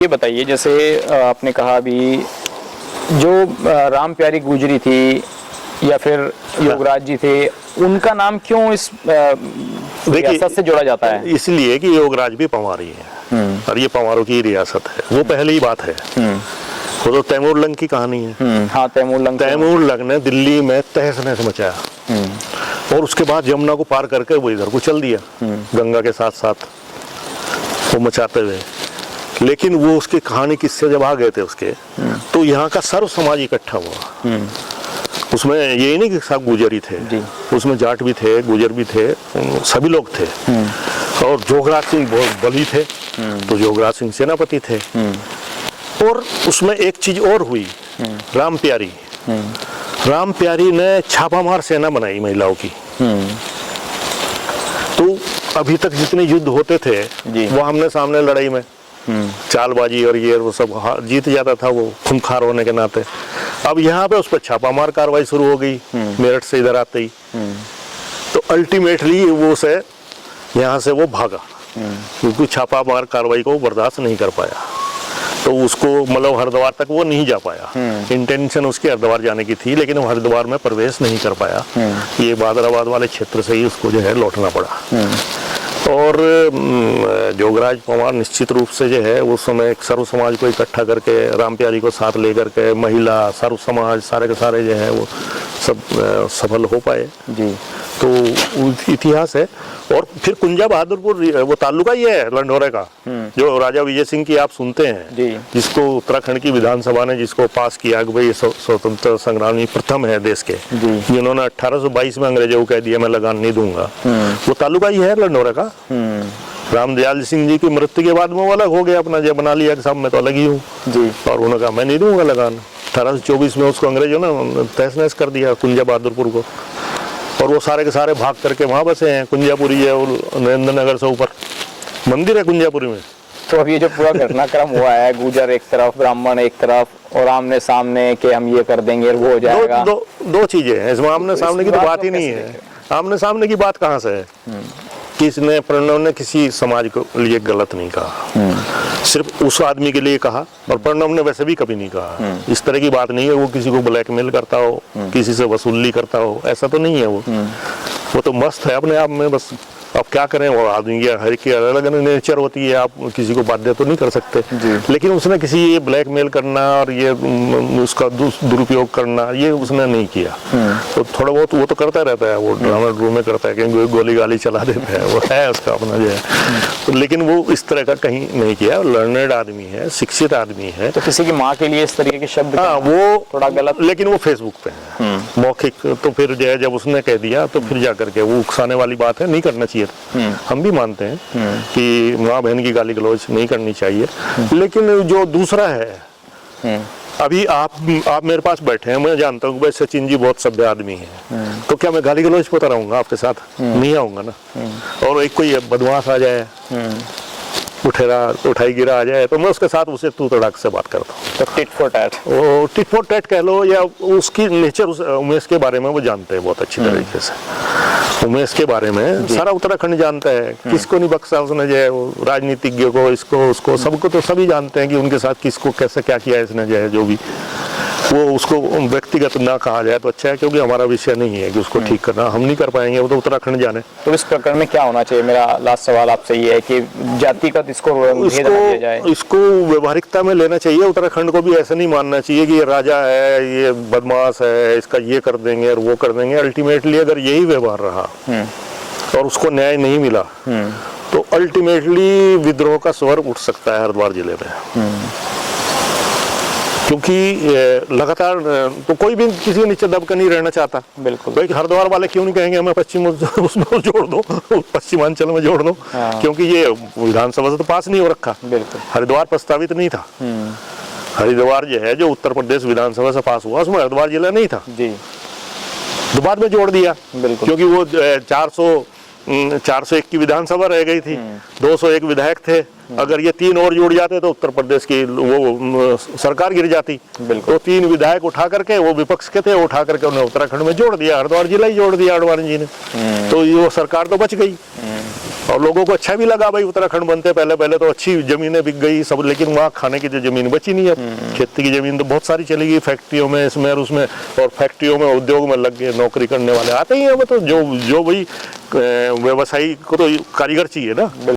ये बताइए, जैसे आपने कहा अभी जो राम प्यारी गुजरी थी या फिर योगराज जी थे, उनका नाम क्यों इस रियासत से जोड़ा जाता है? इसलिए कि योगराज भी पंवारी है और ये पंवारों की रियासत है। वो पहली बात है। वो तो तैमूर लंग की कहानी है। हाँ, तैमूर लंग ने दिल्ली में तहस नहस मचाया और उसके बाद यमुना को पार करके वो इधर को चल दिया गंगा के साथ साथ वो मचाते हुए। लेकिन वो उसकी कहानी किससे जब आ गए थे उसके, तो यहाँ का सर्व समाज इकट्ठा हुआ। उसमें यही नहीं कि सब गुजर ही थे, उसमें जाट भी थे, गुजर भी थे, सभी लोग थे। और जोगराज सिंह बहुत बली थे, तो जोगराज सिंह सेनापति थे। और उसमें एक चीज और हुई, राम प्यारी ने छापामार सेना बनाई महिलाओं की। तो अभी तक जितने युद्ध होते थे वो आमने सामने लड़ाई में चालबाजी और ये वो सब जीत जाता था वो खूंखार होने के नाते। अब यहाँ पे उस पर छापामार कार्रवाई शुरू हो गई मेरठ से इधर आते ही। तो अल्टीमेटली वो से यहाँ से वो भागा क्योंकि छापामार कार्रवाई को बर्दाश्त नहीं कर पाया। तो उसको मतलब हरिद्वार तक वो नहीं जा पाया। इंटेंशन उसके हरिद्वार जाने की थी, लेकिन वो हरिद्वार में प्रवेश नहीं कर पाया। ये बादराबाद वाले क्षेत्र से ही उसको जो है लौटना पड़ा। और जोगराज पंवार निश्चित रूप से जो है उस समय एक सर्व समाज को इकट्ठा करके राम प्यारी को साथ लेकर के महिला सर्व समाज सारे के सारे जो है वो सब सफल हो पाए जी। तो इतिहास है। और फिर कुंजा बहादुरपुर वो तालुका ही है लंढोरे का, जो राजा विजय सिंह की आप सुनते हैं, जिसको उत्तराखंड की विधानसभा ने जिसको पास किया कि भाई स्वतंत्र संग्रामी प्रथम है देश के, जिन्होंने 1822 में अंग्रेजों को कह दिया मैं लगान नहीं दूंगा, वो तालुका ही है लंढोरे का। रामदयाल सिंह जी की मृत्यु के बाद में वो अलग हो गया, अपना जब बना लिया कि साहब मैं तो अलग ही हूँ, और उन्होंने कहा मैं नहीं दूंगा लगान। 1824 में उसको अंग्रेजों ने तहस नहस कर दिया कुंजा बहादुरपुर को, और वो सारे के सारे भाग करके वहाँ बसे हैं। कुंजापुरी है नरेंद्र नगर से ऊपर मंदिर है कुंजापुरी में। तो अब ये जो पूरा घटनाक्रम हुआ है, गुजर एक तरफ ब्राह्मण एक तरफ और आमने सामने के हम ये कर देंगे वो हो जाएगा, दो चीजें हैं इसमें। आमने सामने की तो बात ही नहीं है। आमने सामने की बात कहाँ से है? किसने प्रणव ने किसी समाज को लिए गलत नहीं कहा, सिर्फ उस आदमी के लिए कहा। और प्रणव ने वैसे भी कभी नहीं कहा। इस तरह की बात नहीं है वो किसी को ब्लैकमेल करता हो, किसी से वसूली करता हो, ऐसा तो नहीं है। वो तो मस्त है अपने आप में। बस अब क्या करें, वो आदमी की हर की अलग अलग नेचर होती है, आप किसी को बाध्य तो नहीं कर सकते। लेकिन उसने किसी ये ब्लैकमेल करना और ये उसका दुरुपयोग करना ये उसने नहीं किया। तो थोड़ा बहुत वो तो करता रहता है, वो ड्रामा ड्रूमे करता है, कहीं गोली गाली चला देता है, वो है उसका अपना जो है। तो लेकिन वो इस तरह का कहीं नहीं किया। लर्नर्ड आदमी है, शिक्षित आदमी है। तो किसी की माँ के लिए इस तरीके के शब्द, हाँ वो थोड़ा गलत, लेकिन वो फेसबुक पे है मौखिक। तो फिर जो है जब उसने कह दिया तो फिर जा करके वो उकसाने वाली बात है, नहीं करना चाहिए। हम भी मानते हैं कि माँ बहन की गाली गलौज नहीं करनी चाहिए। लेकिन जो दूसरा है, अभी आप मेरे पास बैठे हैं, मैं जानता हूँ कि सचिन जी बहुत सभ्य आदमी है, तो क्या मैं गाली गलौज पे रहूंगा आपके साथ? नहीं आऊंगा ना। और एक कोई बदमाश आ जाए, उठाई गिरा आ जाए, तो मैं उसके साथ उसे तू तड़ाक से बात करता हूँ। तो टिट फॉर टैट, वो टिट फॉर टैट कह लो, या उसकी नेचर उमेश के बारे में वो जानते हैं बहुत अच्छी तरीके से। उमेश के बारे में सारा उत्तराखंड जानता है, किसको नहीं बख्शा उसने जो है, वो राजनीतिज्ञ को, इसको उसको सबको, तो सभी जानते हैं कि उनके साथ किसको कैसे क्या किया इसने जो है। जो भी वो उसको व्यक्तिगत ना कहा जाए तो अच्छा है, क्योंकि हमारा विषय नहीं है कि उसको ठीक करना, हम नहीं कर पाएंगे, वो तो उत्तराखंड जाने। तो इस प्रकरण में क्या होना चाहिए? मेरा लास्ट सवाल आपसे ये है कि जातिगत इसको व्यवहारिकता में लेना चाहिए। उत्तराखंड को भी ऐसा नहीं मानना चाहिए कि ये राजा है, ये बदमाश है, इसका ये कर देंगे और वो कर देंगे। अल्टीमेटली अगर यही व्यवहार रहा और उसको न्याय नहीं मिला तो अल्टीमेटली विद्रोह का स्वर उठ सकता है हरिद्वार जिले में। क्योंकि लगातार तो कोई भी किसी के नीचे दबकर नहीं रहना चाहता। बिल्कुल। भाई हरिद्वार वाले क्यों नहीं कहेंगे हमें पश्चिम उसमें जोड़ दो, पश्चिमांचल में जोड़ दो। क्योंकि ये विधानसभा से तो पास नहीं हो रखा। बिल्कुल। हरिद्वार प्रस्तावित नहीं था। हरिद्वार जो है, जो उत्तर प्रदेश विधानसभा से पास हुआ, उसमें हरिद्वार जिला नहीं था जी। तो बाद में जोड़ दिया। बिल्कुल। क्योंकि वो 401 की विधानसभा रह गई थी, 201 विधायक थे। अगर ये 3 और जुड़ जाते तो उत्तर प्रदेश की वो सरकार गिर जाती। तो 3 विधायक उठा करके, वो विपक्ष के थे, उठा करके उन्हें उत्तराखंड में जोड़ दिया, हरिद्वार जिला ही जोड़ दिया अडवाणी जी ने। तो ये वो सरकार तो बच गई। और लोगों को अच्छा भी लगा भाई, उत्तराखंड बनते पहले पहले तो अच्छी जमीनें बिक गई सब, लेकिन वहाँ खाने की जो जमीन बची नहीं है। खेती की जमीन तो बहुत सारी चली गई फैक्ट्रियों में, इसमें और उसमें, और फैक्ट्रियों में उद्योग में लग गए, नौकरी करने वाले आते ही हैं। वो तो जो भाई व्यवसायी को तो कारीगर चाहिए ना।